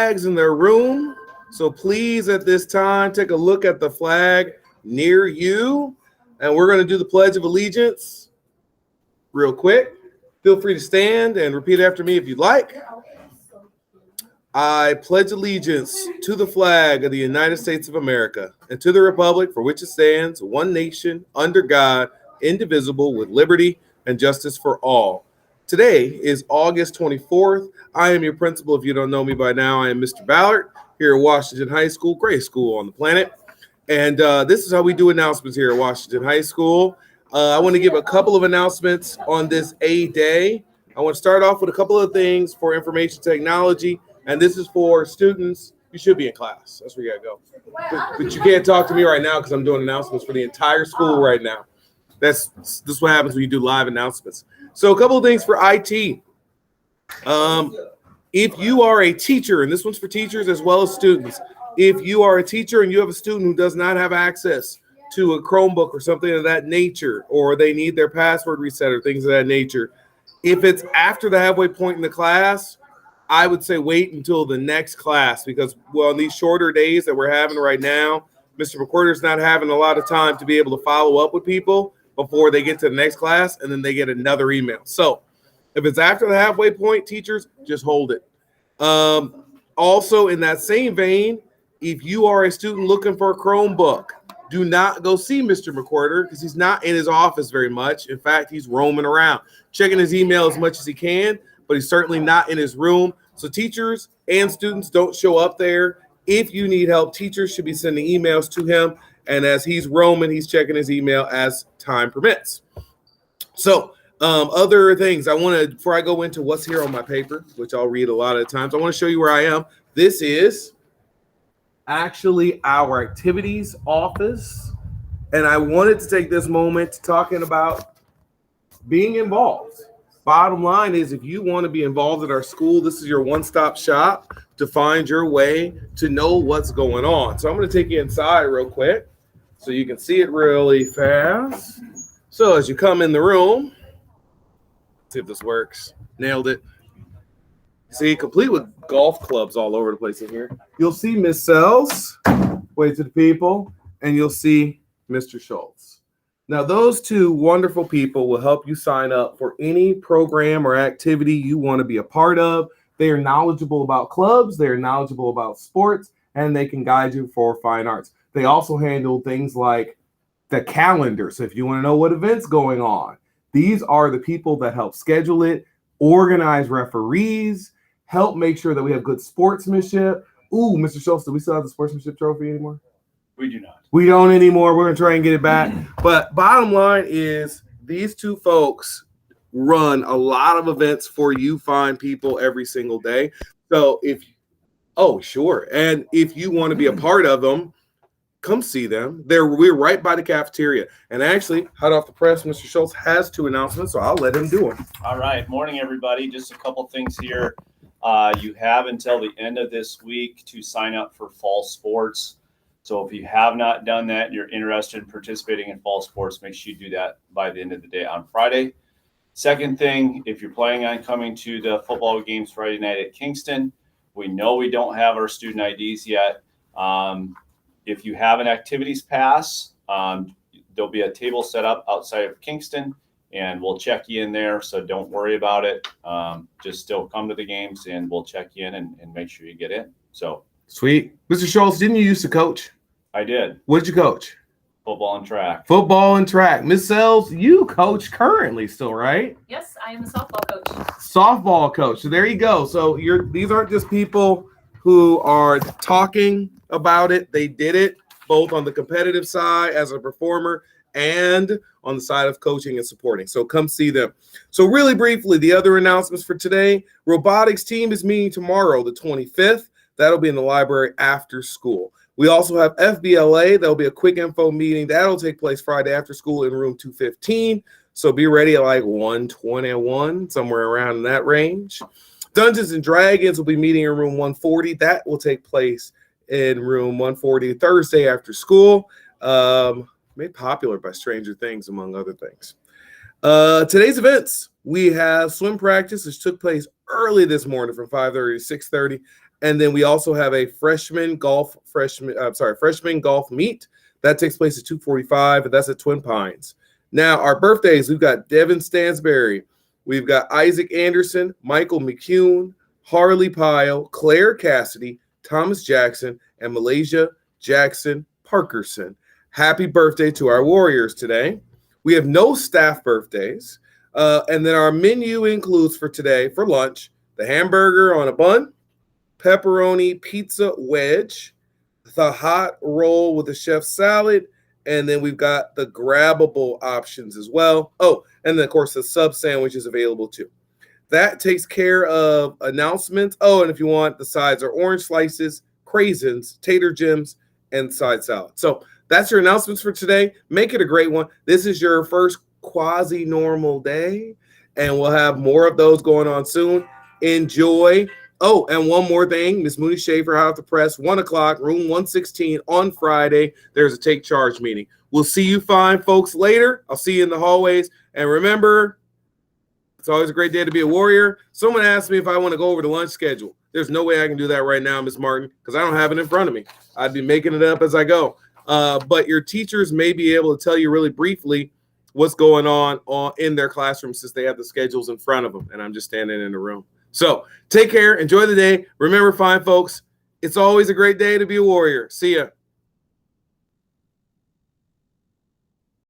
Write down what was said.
flags in their room. So please, at this time, take a look at the flag near you. And we're going to do the Pledge of Allegiance real quick. Feel free to stand and repeat after me if you'd like. I pledge allegiance to the flag of the United States of America and to the republic for which it stands, one nation, under God, indivisible, with liberty and justice for all. Today is August 24th. I am your principal. If you don't know me by now, I am Mr. Ballard here at Washington High School, greatest school on the planet. And this is how we do announcements here at Washington High School. I want to give a couple of announcements on this A Day. I want to start off with a couple of things for information technology. And this is for students. You should be in class. That's where you gotta go. But you can't talk to me right now because I'm doing announcements for the entire school right now. This is what happens when you do live announcements. So a couple of things for IT. If you are a teacher, and this one's for teachers as well as students, if you are a teacher and you have a student who does not have access to a Chromebook or something of that nature, or they need their password reset or things of that nature, if it's after the halfway point in the class, I would say wait until the next class because, well, in these shorter days that we're having right now, Mr. McWhorter's not having a lot of time to be able to follow up with people before they get to the next class, and then they get another email. So if it's after the halfway point, teachers, just hold it. Also, in that same vein, if you are a student looking for a Chromebook, do not go see Mr. McWhorter because he's not in his office very much. In fact, he's roaming around, checking his email as much as he can, but he's certainly not in his room. So teachers and students don't show up there. If you need help, teachers should be sending emails to him. And as he's roaming, he's checking his email as time permits. So other things I want to, before I go into what's here on my paper, which I'll read a lot of times, I want to show you where I am. This is actually our activities office. And I wanted to take this moment to talking about being involved. Bottom line is, if you want to be involved at our school, this is your one-stop shop to find your way to know what's going on. So I'm going to take you inside real quick so you can see it really fast. So as you come in the room, see if this works. Nailed it. See, complete with golf clubs all over the place in here. You'll see Miss Sells, wave to the people, and you'll see Mr. Schultz. Now, those two wonderful people will help you sign up for any program or activity you want to be a part of. They are knowledgeable about clubs, they are knowledgeable about sports, and they can guide you for fine arts. They also handle things like the calendar. So if you want to know what events going on, these are the people that help schedule it, organize referees, help make sure that we have good sportsmanship. Ooh, Mr. Schultz, do we still have the sportsmanship trophy anymore? We do not. We don't anymore. We're going to try and get it back. But bottom line is these two folks run a lot of events for you fine people every single day. So sure. And if you want to be a part of them, come see them. We're right by the cafeteria. And actually, hot off the press, Mr. Schultz has two announcements, so I'll let him do them. All right. Morning, everybody. Just a couple things here. You have until the end of this week to sign up for fall sports. So if you have not done that, you're interested in participating in fall sports, make sure you do that by the end of the day on Friday. Second thing, if you're planning on coming to the football games Friday night at Kingston, we know we don't have our student IDs yet. If you have an activities pass, there'll be a table set up outside of Kingston, and we'll check you in there. So don't worry about it. Just still come to the games, and we'll check you in and make sure you get in. So sweet. Mr. Schultz, didn't you used to coach? I did. What did you coach? Football and track. Football and track. Miss Sells, you coach currently still, right? Yes, I am a softball coach. Softball coach. So there you go. So these aren't just people who are talking about it. They did it both on the competitive side as a performer and on the side of coaching and supporting. So come see them. So really briefly, the other announcements for today, robotics team is meeting tomorrow, the 25th. That'll be in the library after school. We also have FBLA. There'll be a quick info meeting. That'll take place Friday after school in room 215. So be ready at like 121, somewhere around in that range. Dungeons and Dragons will be meeting in room 140. That will take place in room 140 Thursday after school. Made popular by Stranger Things, among other things. Today's events, we have swim practice, which took place early this morning from 5:30 to 6:30. And then we also have a freshman golf meet that takes place at 2:45, and that's at Twin Pines. Now, our birthdays, we've got Devin Stansberry, we've got Isaac Anderson, Michael McCune, Harley Pyle, Claire Cassidy, Thomas Jackson, and Malaysia Jackson Parkerson. Happy birthday to our Warriors today. We have no staff birthdays. And then our menu includes for today, for lunch, the hamburger on a bun, pepperoni pizza wedge, the hot roll with the chef's salad, and then we've got the grabbable options as well. Oh, and then, of course, the sub sandwich is available too. That takes care of announcements. Oh, and if you want, the sides are orange slices, craisins, tater gems, and side salad. So that's your announcements for today. Make it a great one. This is your first quasi-normal day, and we'll have more of those going on soon. Enjoy. Oh, and one more thing, Ms. Mooney Schaefer, hot off the press, 1 o'clock, room 116 on Friday. There's a take charge meeting. We'll see you fine folks later. I'll see you in the hallways. And remember, it's always a great day to be a Warrior. Someone asked me if I want to go over the lunch schedule. There's no way I can do that right now, Ms. Martin, because I don't have it in front of me. I'd be making it up as I go. But your teachers may be able to tell you really briefly what's going on in their classroom since they have the schedules in front of them, and I'm just standing in the room. So take care. Enjoy the day. Remember, fine folks, it's always a great day to be a Warrior. See ya.